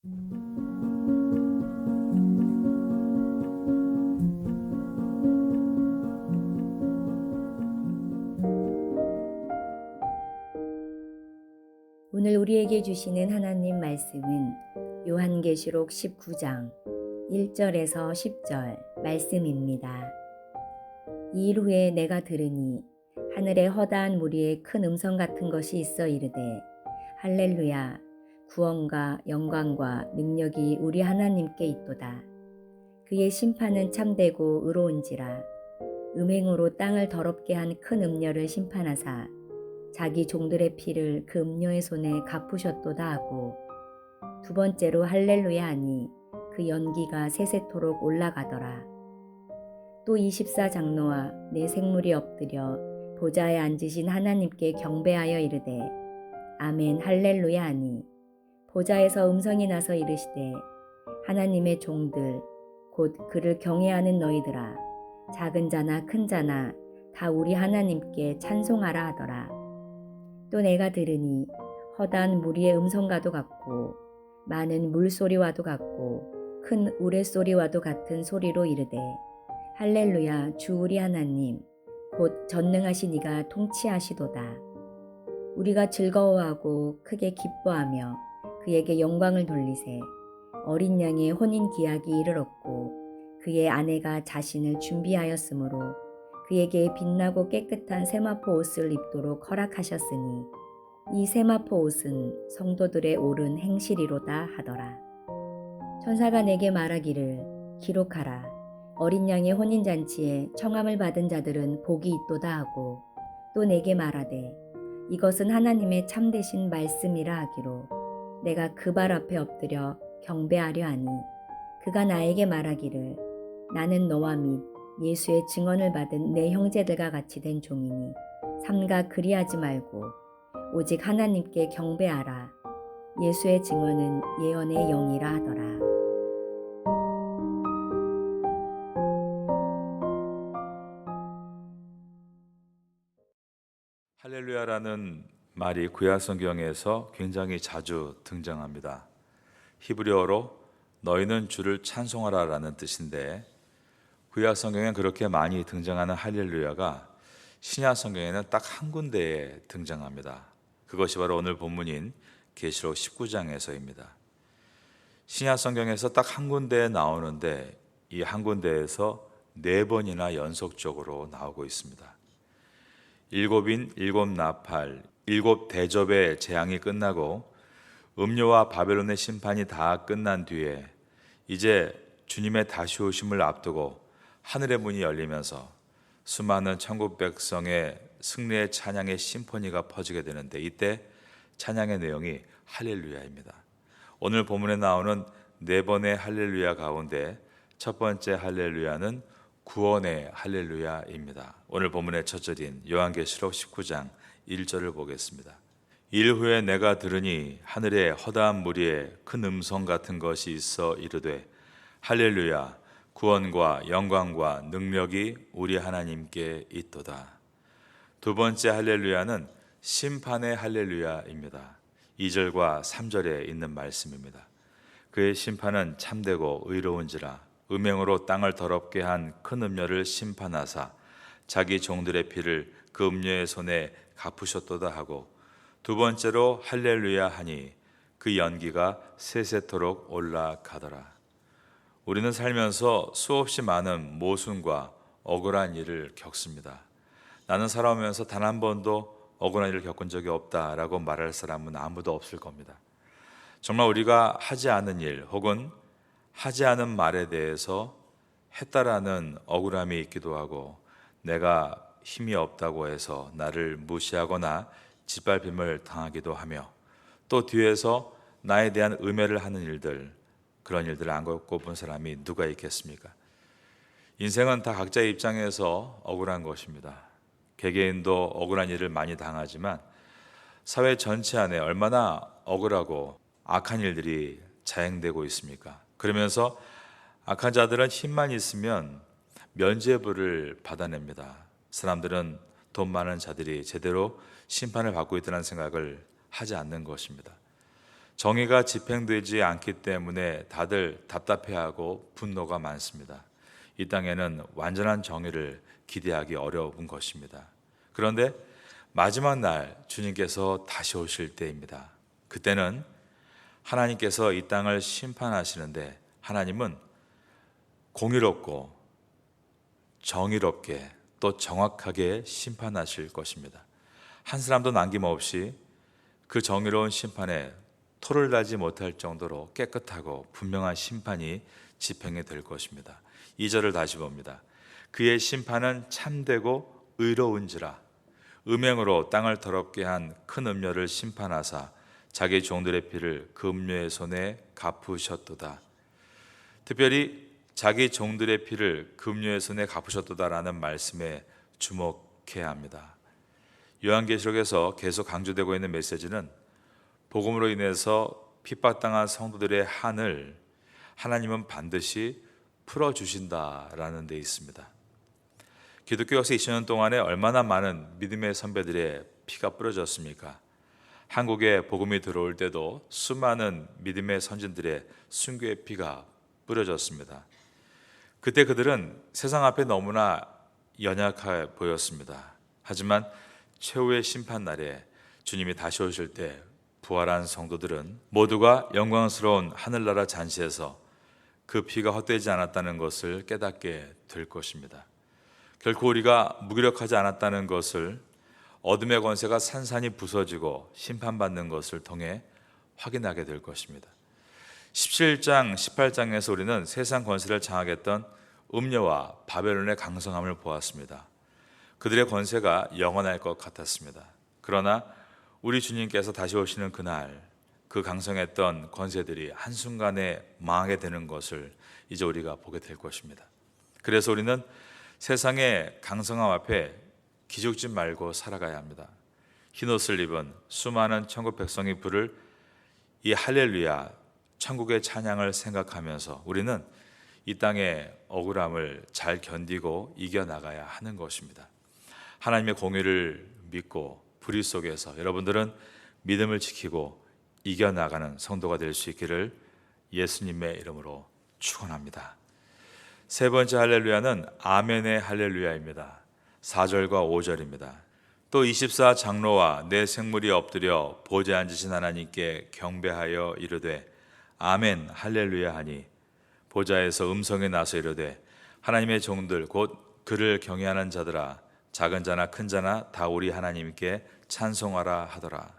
오늘 우리에게 주시는 하나님 말씀은 요한계시록 19장 1절에서 10절 말씀입니다. 이 일 후에 내가 들으니 하늘에 허다한 무리의 큰 음성 같은 것이 있어 이르되 할렐루야, 구원과 영광과 능력이 우리 하나님께 있도다. 그의 심판은 참되고 의로운지라. 음행으로 땅을 더럽게 한 큰 음녀를 심판하사 자기 종들의 피를 그 음녀의 손에 갚으셨도다 하고, 두 번째로 할렐루야 하니 그 연기가 세세토록 올라가더라. 또 24장로와 네 생물이 엎드려 보좌에 앉으신 하나님께 경배하여 이르되 아멘 할렐루야 하니, 보좌에서 음성이 나서 이르시되 하나님의 종들 곧 그를 경외하는 너희들아, 작은 자나 큰 자나 다 우리 하나님께 찬송하라 하더라. 또 내가 들으니 허다한 무리의 음성과도 같고 많은 물소리와도 같고 큰 우레소리와도 같은 소리로 이르되 할렐루야, 주 우리 하나님 곧 전능하신 이가 통치하시도다. 우리가 즐거워하고 크게 기뻐하며 그에게 영광을 돌리세. 어린 양의 혼인 기약이 이르렀고 그의 아내가 자신을 준비하였으므로 그에게 빛나고 깨끗한 세마포 옷을 입도록 허락하셨으니 이 세마포 옷은 성도들의 옳은 행실이로다 하더라. 천사가 내게 말하기를 기록하라. 어린 양의 혼인잔치에 청함을 받은 자들은 복이 있도다 하고, 또 내게 말하되 이것은 하나님의 참되신 말씀이라 하기로 내가 그 발 앞에 엎드려 경배하려 하니, 그가 나에게 말하기를 나는 너와 및 예수의 증언을 받은 내 형제들과 같이 된 종이니 삼가 그리하지 말고 오직 하나님께 경배하라. 예수의 증언은 예언의 영이라 하더라. 할렐루야라는 말이 구약 성경에서 굉장히 자주 등장합니다. 히브리어로 너희는 주를 찬송하라라는 뜻인데, 구약 성경에 그렇게 많이 등장하는 할렐루야가 신약 성경에는 딱 한 군데에 등장합니다. 그것이 바로 오늘 본문인 계시록 19장에서입니다. 신약 성경에서 딱 한 군데에 나오는데 이 한 군데에서 4번이나 연속적으로 나오고 있습니다. 일곱인 일곱 나팔, 7대접의 재앙이 끝나고 음료와 바벨론의 심판이 다 끝난 뒤에 이제 주님의 다시 오심을 앞두고 하늘의 문이 열리면서 수많은 천국 백성의 승리의 찬양의 심포니가 퍼지게 되는데, 이때 찬양의 내용이 할렐루야입니다. 오늘 본문에 나오는 4번의 할렐루야 가운데 첫 번째 할렐루야는 구원의 할렐루야입니다. 오늘 본문의 첫 절인 요한계시록 19장 1절을 보겠습니다. 일 후에 내가 들으니 하늘에 허다한 무리에 큰 음성 같은 것이 있어 이르되 할렐루야, 구원과 영광과 능력이 우리 하나님께 있도다. 두 번째 할렐루야는 심판의 할렐루야입니다. 2절과 3절에 있는 말씀입니다. 그의 심판은 참되고 의로운지라. 음행으로 땅을 더럽게 한 큰 음녀를 심판하사 자기 종들의 피를 그 음녀의 손에 갚으셨도다 하고, 두 번째로 할렐루야 하니 그 연기가 세세토록 올라가더라. 우리는 살면서 수없이 많은 모순과 억울한 일을 겪습니다. 나는 살아오면서 단 한 번도 억울한 일을 겪은 적이 없다라고 말할 사람은 아무도 없을 겁니다. 정말 우리가 하지 않은 일 혹은 하지 않은 말에 대해서 했다라는 억울함이 있기도 하고, 내가 힘이 없다고 해서 나를 무시하거나 짓밟힘을 당하기도 하며, 또 뒤에서 나에 대한 음해를 하는 일들, 그런 일들을 안 겪어본 사람이 누가 있겠습니까? 인생은 다 각자의 입장에서 억울한 것입니다. 개개인도 억울한 일을 많이 당하지만 사회 전체 안에 얼마나 억울하고 악한 일들이 자행되고 있습니까? 그러면서 악한 자들은 힘만 있으면 면죄부를 받아냅니다. 사람들은 돈 많은 자들이 제대로 심판을 받고 있다는 생각을 하지 않는 것입니다. 정의가 집행되지 않기 때문에 다들 답답해하고 분노가 많습니다. 이 땅에는 완전한 정의를 기대하기 어려운 것입니다. 그런데 마지막 날 주님께서 다시 오실 때입니다. 그때는 하나님께서 이 땅을 심판하시는데 하나님은 공의롭고 정의롭게 또 정확하게 심판하실 것입니다. 한 사람도 남김없이 그 정의로운 심판에 토를 달지 못할 정도로 깨끗하고 분명한 심판이 집행이 될 것입니다. 2절을 다시 봅니다. 그의 심판은 참되고 의로운지라 음행으로 땅을 더럽게 한 큰 음녀를 심판하사 자기 종들의 피를 그 음녀의 손에 갚으셨도다. 특별히 자기 종들의 피를 그 음녀의 손에 갚으셨도다라는 말씀에 주목해야 합니다. 요한계시록에서 계속 강조되고 있는 메시지는 복음으로 인해서 핍박당한 성도들의 한을 하나님은 반드시 풀어주신다라는 데 있습니다. 기독교 역사 2000년 동안에 얼마나 많은 믿음의 선배들의 피가 뿌려졌습니까? 한국에 복음이 들어올 때도 수많은 믿음의 선진들의 순교의 피가 뿌려졌습니다. 그때 그들은 세상 앞에 너무나 연약해 보였습니다. 하지만 최후의 심판날에 주님이 다시 오실 때 부활한 성도들은 모두가 영광스러운 하늘나라 잔치에서 그 피가 헛되지 않았다는 것을 깨닫게 될 것입니다. 결코 우리가 무기력하지 않았다는 것을 어둠의 권세가 산산이 부서지고 심판받는 것을 통해 확인하게 될 것입니다. 17장, 18장에서 우리는 세상 권세를 장악했던 음녀와 바벨론의 강성함을 보았습니다. 그들의 권세가 영원할 것 같았습니다. 그러나 우리 주님께서 다시 오시는 그날 그 강성했던 권세들이 한순간에 망하게 되는 것을 이제 우리가 보게 될 것입니다. 그래서 우리는 세상의 강성함 앞에 기죽지 말고 살아가야 합니다. 흰옷을 입은 수많은 천국 백성이 부를 이 할렐루야 천국의 찬양을 생각하면서 우리는 이 땅의 억울함을 잘 견디고 이겨나가야 하는 것입니다. 하나님의 공의를 믿고 불의 속에서 여러분들은 믿음을 지키고 이겨나가는 성도가 될 수 있기를 예수님의 이름으로 축원합니다. 세 번째 할렐루야는 아멘의 할렐루야입니다. 4절과 5절입니다. 또 24 장로와 내 생물이 엎드려 보좌에 앉으신 하나님께 경배하여 이르되 아멘 할렐루야 하니 보좌에서 음성이 나서 이르되 하나님의 종들 곧 그를 경외하는 자들아 작은 자나 큰 자나 다 우리 하나님께 찬송하라 하더라.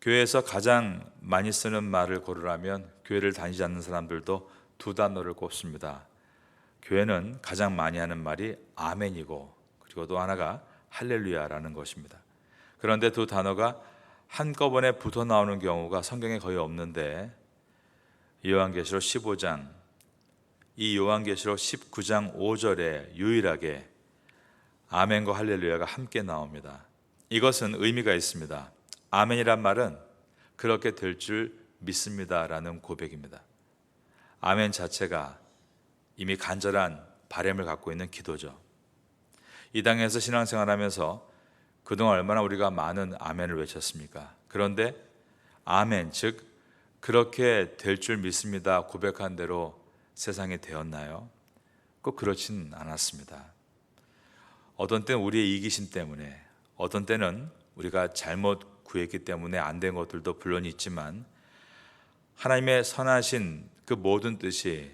교회에서 가장 많이 쓰는 말을 고르라면 교회를 다니지 않는 사람들도 두 단어를 꼽습니다. 교회는 가장 많이 하는 말이 아멘이고 그리고 또 하나가 할렐루야라는 것입니다. 그런데 두 단어가 한꺼번에 붙어 나오는 경우가 성경에 거의 없는데 요한계시록 15장, 이 요한계시록 19장 5절에 유일하게 아멘과 할렐루야가 함께 나옵니다. 이것은 의미가 있습니다. 아멘이란 말은 그렇게 될 줄 믿습니다라는 고백입니다. 아멘 자체가 이미 간절한 바람을 갖고 있는 기도죠. 이 땅에서 신앙생활하면서 그동안 얼마나 우리가 많은 아멘을 외쳤습니까? 그런데 아멘, 즉 그렇게 될 줄 믿습니다 고백한 대로 세상이 되었나요? 꼭 그렇진 않았습니다. 어떤 때는 우리의 이기심 때문에, 어떤 때는 우리가 잘못 구했기 때문에 안 된 것들도 물론 있지만 하나님의 선하신 그 모든 뜻이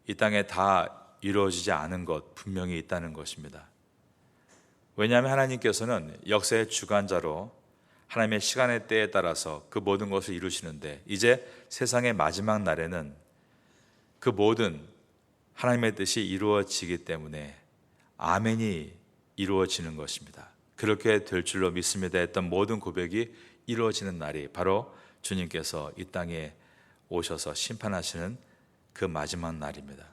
이 땅에 다 이루어지지 않은 것 분명히 있다는 것입니다. 왜냐하면 하나님께서는 역사의 주관자로 하나님의 시간의 때에 따라서 그 모든 것을 이루시는데 이제 세상의 마지막 날에는 그 모든 하나님의 뜻이 이루어지기 때문에 아멘이 이루어지는 것입니다. 그렇게 될 줄로 믿습니다 했던 모든 고백이 이루어지는 날이 바로 주님께서 이 땅에 오셔서 심판하시는 그 마지막 날입니다.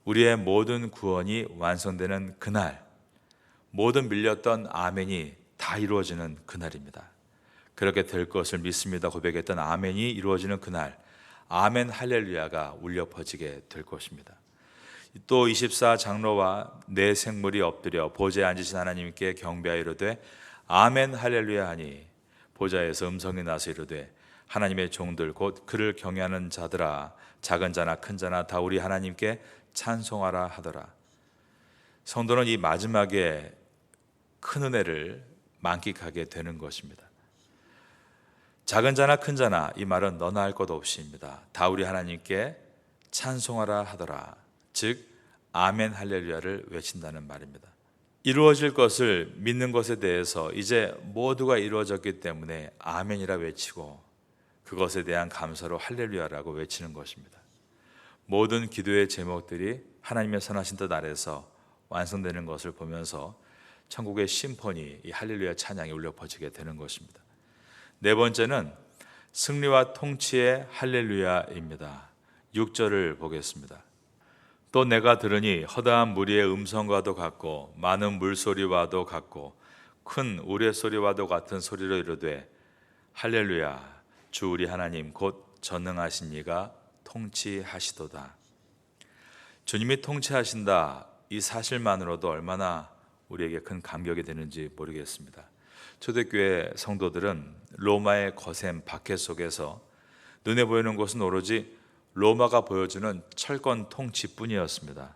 우리의 모든 구원이 완성되는 그날, 모든 밀렸던 아멘이 다 이루어지는 그날입니다. 그렇게 될 것을 믿습니다 고백했던 아멘이 이루어지는 그날, 아멘 할렐루야가 울려 퍼지게 될 것입니다. 또 24 장로와 내 생물이 엎드려 보좌에 앉으신 하나님께 경배하여 이르되 아멘 할렐루야 하니 보좌에서 음성이 나서 이르되 하나님의 종들 곧 그를 경외하는 자들아 작은 자나 큰 자나 다 우리 하나님께 찬송하라 하더라. 성도는 이 마지막에 큰 은혜를 만끽하게 되는 것입니다. 작은 자나 큰 자나 이 말은 너나 할 것 없이입니다. 다 우리 하나님께 찬송하라 하더라. 즉 아멘 할렐루야를 외친다는 말입니다. 이루어질 것을 믿는 것에 대해서 이제 모두가 이루어졌기 때문에 아멘이라 외치고 그것에 대한 감사로 할렐루야라고 외치는 것입니다. 모든 기도의 제목들이 하나님의 선하신 뜻 아래서 완성되는 것을 보면서 천국의 심포니, 이 할렐루야 찬양이 울려 퍼지게 되는 것입니다. 네 번째는 승리와 통치의 할렐루야입니다. 6절을 보겠습니다. 또 내가 들으니 허다한 무리의 음성과도 같고 많은 물소리와도 같고 큰 우레소리와도 같은 소리로 이르되 할렐루야 주 우리 하나님 곧 전능하신 이가 통치하시도다. 주님이 통치하신다, 이 사실만으로도 얼마나 우리에게 큰 감격이 되는지 모르겠습니다. 초대교회 성도들은 로마의 거센 박해 속에서 눈에 보이는 것은 오로지 로마가 보여주는 철권 통치뿐이었습니다.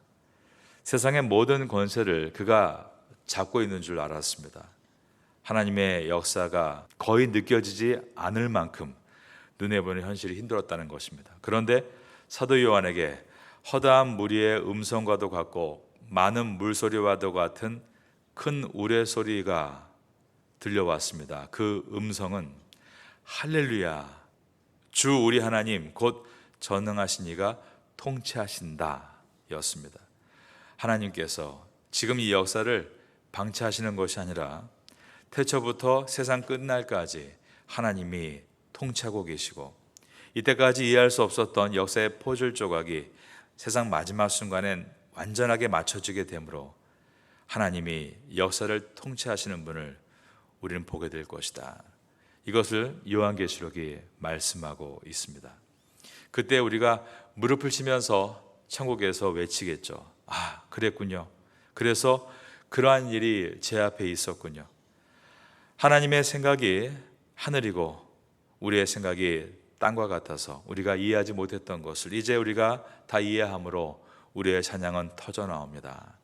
세상의 모든 권세를 그가 잡고 있는 줄 알았습니다. 하나님의 역사가 거의 느껴지지 않을 만큼 눈에 보이는 현실이 힘들었다는 것입니다. 그런데 사도 요한에게 허다한 무리의 음성과도 같고 많은 물소리와도 같은 큰 우레소리가 들려왔습니다. 그 음성은 할렐루야 주 우리 하나님 곧 전능하신 이가 통치하신다 였습니다. 하나님께서 지금 이 역사를 방치하시는 것이 아니라 태초부터 세상 끝날까지 하나님이 통치하고 계시고 이때까지 이해할 수 없었던 역사의 포즐 조각이 세상 마지막 순간엔 완전하게 맞춰지게 되므로 하나님이 역사를 통치하시는 분을 우리는 보게 될 것이다. 이것을 요한계시록이 말씀하고 있습니다. 그때 우리가 무릎을 치면서 천국에서 외치겠죠. 아, 그랬군요. 그래서 그러한 일이 제 앞에 있었군요. 하나님의 생각이 하늘이고 우리의 생각이 땅과 같아서 우리가 이해하지 못했던 것을 이제 우리가 다 이해함으로 우리의 찬양은 터져나옵니다.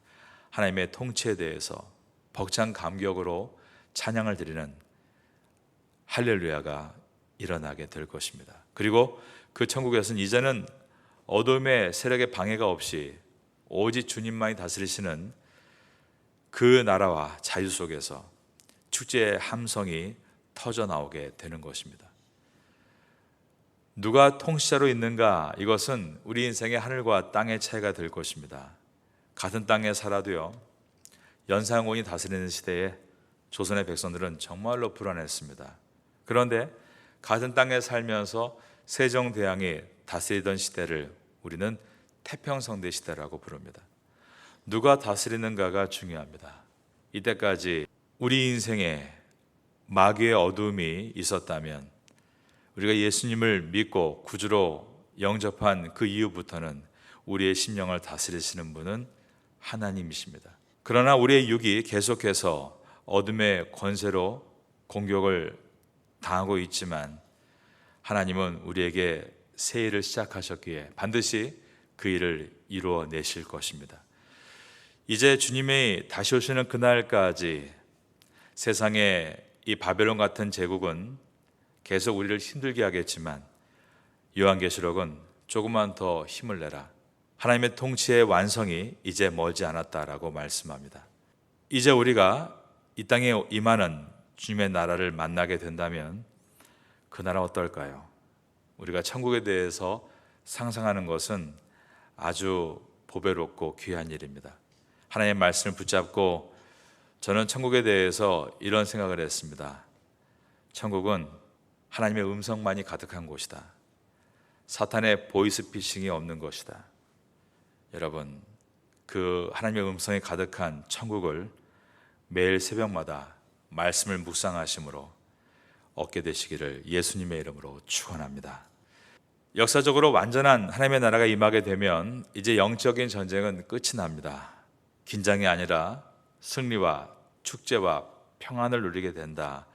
하나님의 통치에 대해서 벅찬 감격으로 찬양을 드리는 할렐루야가 일어나게 될 것입니다. 그리고 그 천국에서는 이제는 어둠의 세력의 방해가 없이 오직 주님만이 다스리시는 그 나라와 자유 속에서 축제의 함성이 터져나오게 되는 것입니다. 누가 통치자로 있는가? 이것은 우리 인생의 하늘과 땅의 차이가 될 것입니다. 같은 땅에 살아도요, 연산군이 다스리는 시대에 조선의 백성들은 정말로 불안했습니다. 그런데 같은 땅에 살면서 세종대왕이 다스리던 시대를 우리는 태평성대 시대라고 부릅니다. 누가 다스리는가가 중요합니다. 이때까지 우리 인생에 마귀의 어둠이 있었다면 우리가 예수님을 믿고 구주로 영접한 그 이후부터는 우리의 심령을 다스리시는 분은 하나님이십니다. 그러나 우리의 육이 계속해서 어둠의 권세로 공격을 당하고 있지만 하나님은 우리에게 새 일을 시작하셨기에 반드시 그 일을 이루어내실 것입니다. 이제 주님이 다시 오시는 그날까지 세상의 이 바벨론 같은 제국은 계속 우리를 힘들게 하겠지만 요한계시록은 조금만 더 힘을 내라. 하나님의 통치의 완성이 이제 멀지 않았다라고 말씀합니다. 이제 우리가 이 땅에 임하는 주님의 나라를 만나게 된다면 그 나라 어떨까요? 우리가 천국에 대해서 상상하는 것은 아주 보배롭고 귀한 일입니다. 하나님의 말씀을 붙잡고 저는 천국에 대해서 이런 생각을 했습니다. 천국은 하나님의 음성만이 가득한 곳이다. 사탄의 보이스피싱이 없는 것이다. 여러분, 그 하나님의 음성이 가득한 천국을 매일 새벽마다 말씀을 묵상하심으로 얻게 되시기를 예수님의 이름으로 축원합니다. 역사적으로 완전한 하나님의 나라가 임하게 되면 이제 영적인 전쟁은 끝이 납니다. 긴장이 아니라 승리와 축제와 평안을 누리게 된다.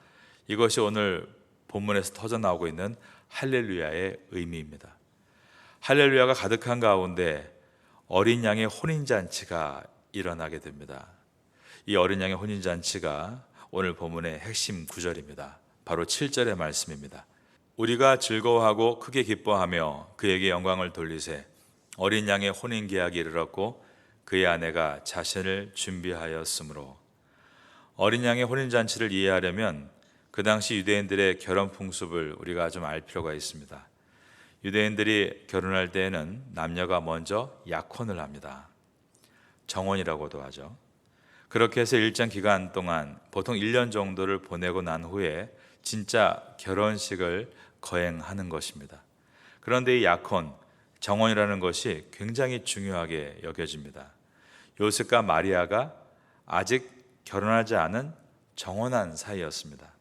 이것이 오늘 본문에서 터져나오고 있는 할렐루야의 의미입니다. 할렐루야가 가득한 가운데 어린 양의 혼인잔치가 일어나게 됩니다. 이 어린 양의 혼인잔치가 오늘 본문의 핵심 구절입니다. 바로 7절의 말씀입니다. 우리가 즐거워하고 크게 기뻐하며 그에게 영광을 돌리세. 어린 양의 혼인 계약이 이르렀고 그의 아내가 자신을 준비하였으므로. 어린 양의 혼인잔치를 이해하려면 그 당시 유대인들의 결혼 풍습을 우리가 좀 알 필요가 있습니다. 유대인들이 결혼할 때에는 남녀가 먼저 약혼을 합니다. 정혼이라고도 하죠. 그렇게 해서 일정 기간 동안 보통 1년 정도를 보내고 난 후에 진짜 결혼식을 거행하는 것입니다. 그런데 이 약혼, 정혼이라는 것이 굉장히 중요하게 여겨집니다. 요셉과 마리아가 아직 결혼하지 않은 정혼한 사이였습니다.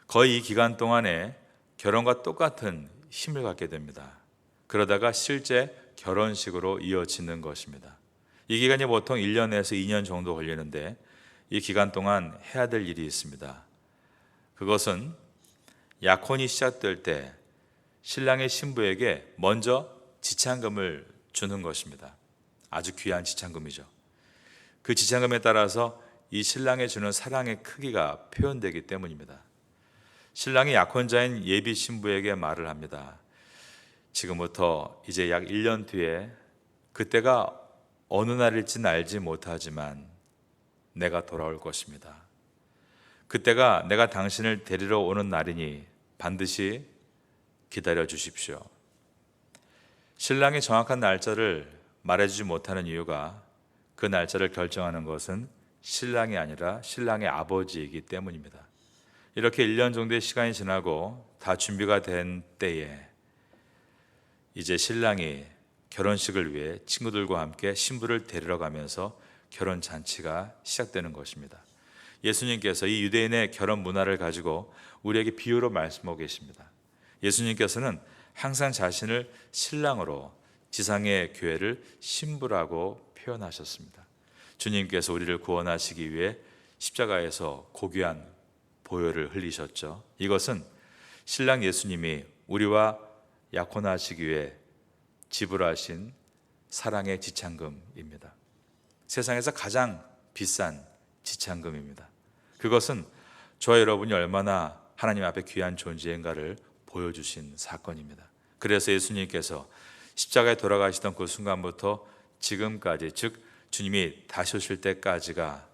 거의 이 기간 동안에 결혼과 똑같은 힘을 갖게 됩니다. 그러다가 실제 결혼식으로 이어지는 것입니다. 이 기간이 보통 1년에서 2년 정도 걸리는데 이 기간 동안 해야 될 일이 있습니다. 그것은 약혼이 시작될 때 신랑의 신부에게 먼저 지참금을 주는 것입니다. 아주 귀한 지참금이죠. 그 지참금에 따라서 이 신랑에 주는 사랑의 크기가 표현되기 때문입니다. 신랑이 약혼자인 예비 신부에게 말을 합니다. 지금부터 이제 약 1년 뒤에 그때가 어느 날일지는 알지 못하지만 내가 돌아올 것입니다. 그때가 내가 당신을 데리러 오는 날이니 반드시 기다려 주십시오. 신랑이 정확한 날짜를 말해주지 못하는 이유가 그 날짜를 결정하는 것은 신랑이 아니라 신랑의 아버지이기 때문입니다. 이렇게 1년 정도의 시간이 지나고 다 준비가 된 때에 이제 신랑이 결혼식을 위해 친구들과 함께 신부를 데리러 가면서 결혼 잔치가 시작되는 것입니다. 예수님께서 이 유대인의 결혼 문화를 가지고 우리에게 비유로 말씀하고 계십니다. 예수님께서는 항상 자신을 신랑으로 지상의 교회를 신부라고 표현하셨습니다. 주님께서 우리를 구원하시기 위해 십자가에서 고귀한 보혈을 흘리셨죠. 이것은 신랑 예수님이 우리와 약혼하시기 위해 지불하신 사랑의 지참금입니다. 세상에서 가장 비싼 지참금입니다. 그것은 저와 여러분이 얼마나 하나님 앞에 귀한 존재인가를 보여주신 사건입니다. 그래서 예수님께서 십자가에 돌아가시던 그 순간부터 지금까지, 즉 주님이 다시 오실 때까지가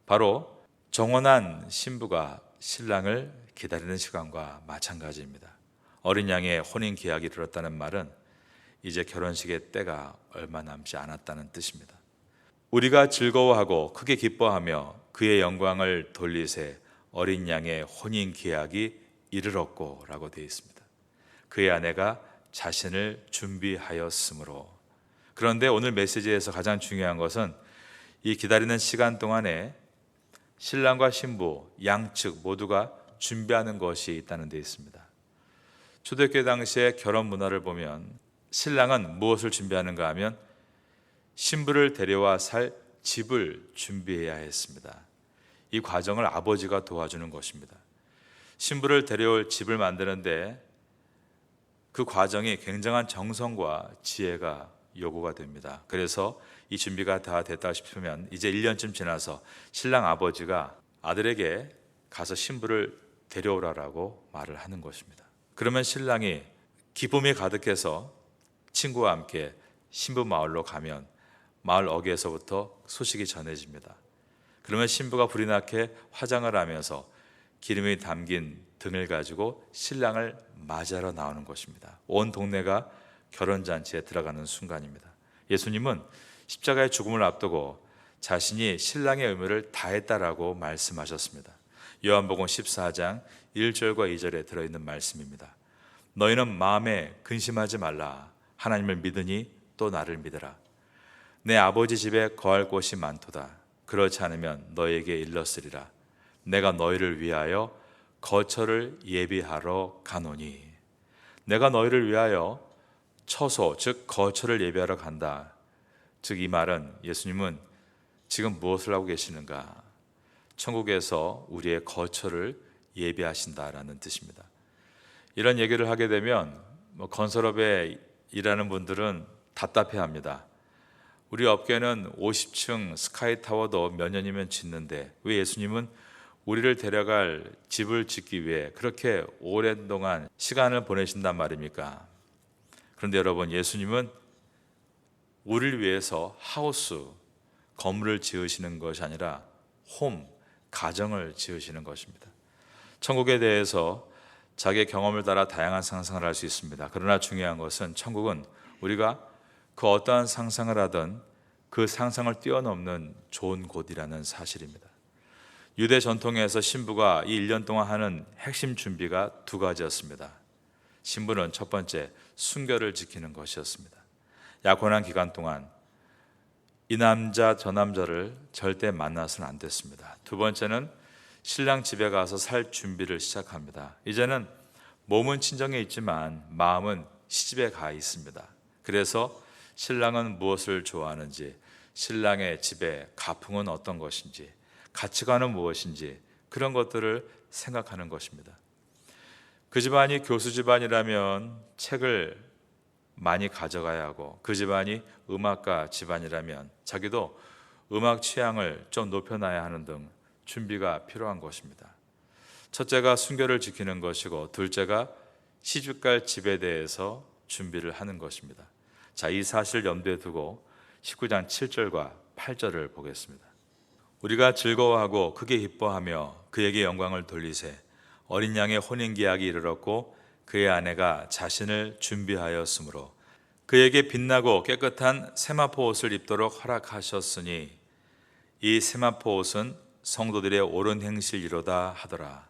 바로 정혼한 신부가 신랑을 기다리는 시간과 마찬가지입니다. 어린 양의 혼인 계약이 이르렀다는 말은 이제 결혼식의 때가 얼마 남지 않았다는 뜻입니다. 우리가 즐거워하고 크게 기뻐하며 그의 영광을 돌리세. 어린 양의 혼인 계약이 이르렀고 라고 되어 있습니다. 그의 아내가 자신을 준비하였으므로. 그런데 오늘 메시지에서 가장 중요한 것은 이 기다리는 시간 동안에 신랑과 신부 양측 모두가 준비하는 것이 있다는 데 있습니다. 초대교회 당시의 결혼 문화를 보면 신랑은 무엇을 준비하는가 하면 신부를 데려와 살 집을 준비해야 했습니다. 이 과정을 아버지가 도와주는 것입니다. 신부를 데려올 집을 만드는데 그 과정이 굉장한 정성과 지혜가 요구가 됩니다. 그래서 이 준비가 다 됐다 싶으면 이제 1년쯤 지나서 신랑 아버지가 아들에게 가서 신부를 데려오라라고 말을 하는 것입니다. 그러면 신랑이 기쁨이 가득해서 친구와 함께 신부 마을로 가면 마을 어귀에서부터 소식이 전해집니다. 그러면 신부가 불이 나게 화장을 하면서 기름이 담긴 등을 가지고 신랑을 맞이하러 나오는 것입니다. 온 동네가 결혼잔치에 들어가는 순간입니다. 예수님은 십자가의 죽음을 앞두고 자신이 신랑의 의무를 다했다라고 말씀하셨습니다. 요한복음 14장 1절과 2절에 들어있는 말씀입니다. 너희는 마음에 근심하지 말라. 하나님을 믿으니 또 나를 믿으라. 내 아버지 집에 거할 곳이 많도다. 그렇지 않으면 너에게 일렀으리라. 내가 너희를 위하여 거처를 예비하러 가노니. 내가 너희를 위하여 처소, 즉 거처를 예비하러 간다. 즉 이 말은 예수님은 지금 무엇을 하고 계시는가? 천국에서 우리의 거처를 예비하신다라는 뜻입니다. 이런 얘기를 하게 되면 건설업에 일하는 분들은 답답해합니다. 우리 업계는 50층 스카이타워도 몇 년이면 짓는데 왜 예수님은 우리를 데려갈 집을 짓기 위해 그렇게 오랜 동안 시간을 보내신단 말입니까? 그런데 여러분, 예수님은 우리를 위해서 하우스, 건물을 지으시는 것이 아니라 가정을 지으시는 것입니다. 천국에 대해서 자기의 경험을 따라 다양한 상상을 할 수 있습니다. 그러나 중요한 것은 천국은 우리가 그 어떠한 상상을 하든 그 상상을 뛰어넘는 좋은 곳이라는 사실입니다. 유대 전통에서 신부가 이 1년 동안 하는 핵심 준비가 두 가지였습니다. 신부는 첫 번째, 순결을 지키는 것이었습니다. 약혼한 기간 동안 이 남자 저 남자를 절대 만나서는 안 됐습니다. 두 번째는 신랑 집에 가서 살 준비를 시작합니다. 이제는 몸은 친정에 있지만 마음은 시집에 가 있습니다. 그래서 신랑은 무엇을 좋아하는지, 신랑의 집의 가풍은 어떤 것인지, 가치관은 무엇인지, 그런 것들을 생각하는 것입니다. 그 집안이 교수 집안이라면 책을 많이 가져가야 하고, 그 집안이 음악가 집안이라면 자기도 음악 취향을 좀 높여놔야 하는 등 준비가 필요한 것입니다. 첫째가 순결을 지키는 것이고, 둘째가 시집갈 집에 대해서 준비를 하는 것입니다. 자, 이 사실을 염두에 두고 19장 7절과 8절을 보겠습니다. 우리가 즐거워하고 크게 기뻐하며 그에게 영광을 돌리세. 어린 양의 혼인계약이 이르렀고 그의 아내가 자신을 준비하였으므로 그에게 빛나고 깨끗한 세마포 옷을 입도록 허락하셨으니 이 세마포 옷은 성도들의 옳은 행실이로다 하더라.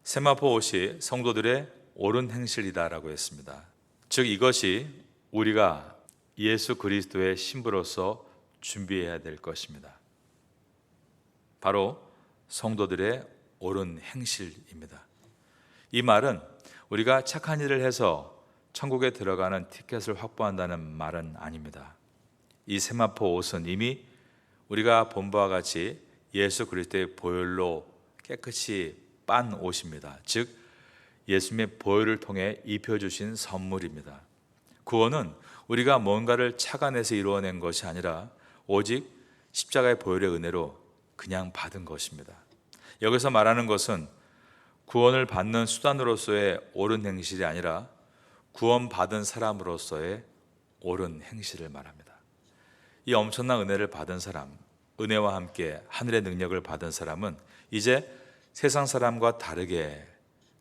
세마포 옷이 성도들의 옳은 행실이다라고 했습니다. 즉 이것이 우리가 예수 그리스도의 신부로서 준비해야 될 것입니다. 바로 성도들의 옳은 행실입니다. 이 말은 우리가 착한 일을 해서 천국에 들어가는 티켓을 확보한다는 말은 아닙니다. 이 세마포 옷은 이미 우리가 본 바와 같이 예수 그리스도의 보혈로 깨끗이 빤 옷입니다. 즉 예수님의 보혈을 통해 입혀주신 선물입니다. 구원은 우리가 뭔가를 착안해서 이루어낸 것이 아니라 오직 십자가의 보혈의 은혜로 그냥 받은 것입니다. 여기서 말하는 것은 구원을 받는 수단으로서의 옳은 행실이 아니라 구원받은 사람으로서의 옳은 행실을 말합니다. 이 엄청난 은혜를 받은 사람, 은혜와 함께 하늘의 능력을 받은 사람은 이제 세상 사람과 다르게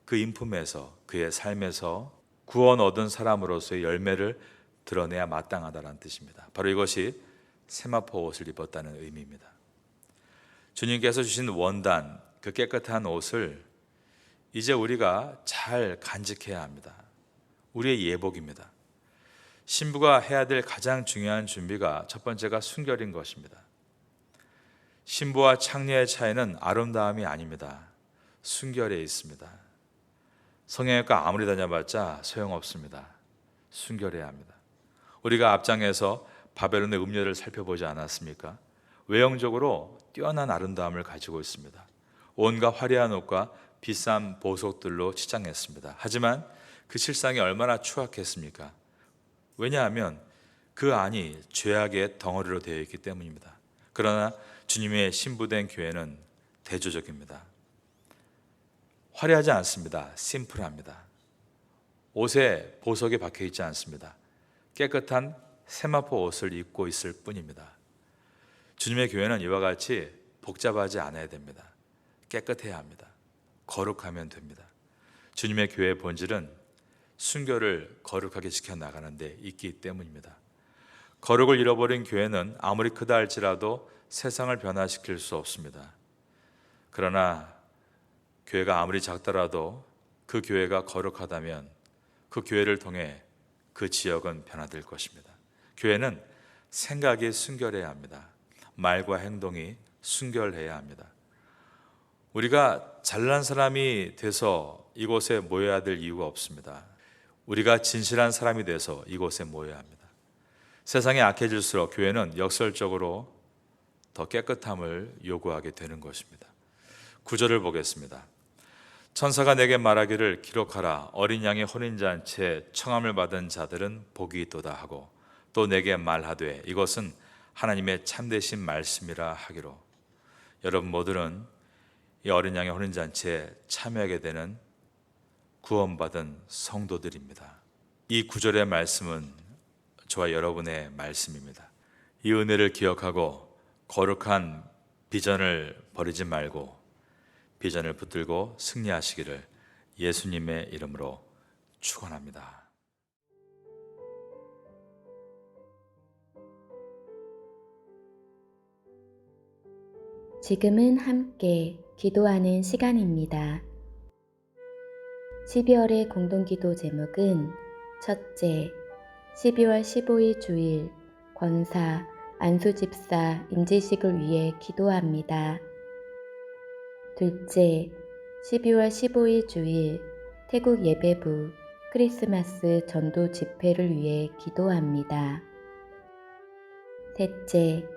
그 인품에서, 그의 삶에서 구원 얻은 사람으로서의 열매를 드러내야 마땅하다는 뜻입니다. 바로 이것이 세마포 옷을 입었다는 의미입니다. 주님께서 주신 원단, 그 깨끗한 옷을 이제 우리가 잘 간직해야 합니다. 우리의 예복입니다. 신부가 해야 될 가장 중요한 준비가 첫 번째가 순결인 것입니다. 신부와 창녀의 차이는 아름다움이 아닙니다. 순결에 있습니다. 성형외과 아무리 다녀봤자 소용없습니다. 순결해야 합니다. 우리가 앞장에서 바벨론의 음녀를 살펴보지 않았습니까? 외형적으로 뛰어난 아름다움을 가지고 있습니다. 온갖 화려한 옷과 비싼 보석들로 치장했습니다. 하지만 그 실상이 얼마나 추악했습니까? 왜냐하면 그 안이 죄악의 덩어리로 되어 있기 때문입니다. 그러나 주님의 신부된 교회는 대조적입니다. 화려하지 않습니다. 심플합니다. 옷에 보석이 박혀 있지 않습니다. 깨끗한 세마포 옷을 입고 있을 뿐입니다. 주님의 교회는 이와 같이 복잡하지 않아야 됩니다. 깨끗해야 합니다. 거룩하면 됩니다. 주님의 교회의 본질은 순결을 거룩하게 지켜나가는 데 있기 때문입니다. 거룩을 잃어버린 교회는 아무리 크다 할지라도 세상을 변화시킬 수 없습니다. 그러나 교회가 아무리 작더라도 그 교회가 거룩하다면 그 교회를 통해 그 지역은 변화될 것입니다. 교회는 생각이 순결해야 합니다. 말과 행동이 순결해야 합니다. 우리가 잘난 사람이 돼서 이곳에 모여야 될 이유가 없습니다. 우리가 진실한 사람이 돼서 이곳에 모여야 합니다. 세상이 악해질수록 교회는 역설적으로 더 깨끗함을 요구하게 되는 것입니다. 9절을 보겠습니다. 천사가 내게 말하기를 기록하라. 어린 양의 혼인잔치에 청함을 받은 자들은 복이 있도다 하고 또 내게 말하되 이것은 하나님의 참되신 말씀이라 하기로. 여러분 모두는 이 어린 양의 혼인잔치에 참여하게 되는 구원받은 성도들입니다. 이 구절의 말씀은 저와 여러분의 말씀입니다. 이 은혜를 기억하고 거룩한 비전을 버리지 말고 비전을 붙들고 승리하시기를 예수님의 이름으로 축원합니다. 지금은 함께 기도하는 시간입니다. 12월의 공동기도 제목은 첫째, 12월 15일 주일 권사 안수집사 임지식을 위해 기도합니다. 둘째, 12월 15일 주일 태국 예배부 크리스마스 전도 집회를 위해 기도합니다. 셋째,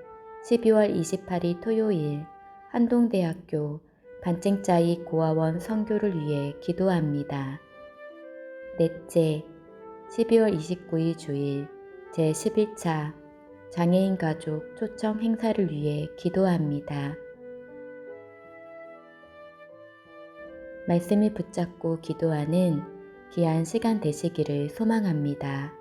12월 28일 토요일 한동대학교 반증자이 고아원 선교를 위해 기도합니다. 넷째, 12월 29일 주일 제11차 장애인 가족 초청 행사를 위해 기도합니다. 말씀을 붙잡고 기도하는 귀한 시간 되시기를 소망합니다.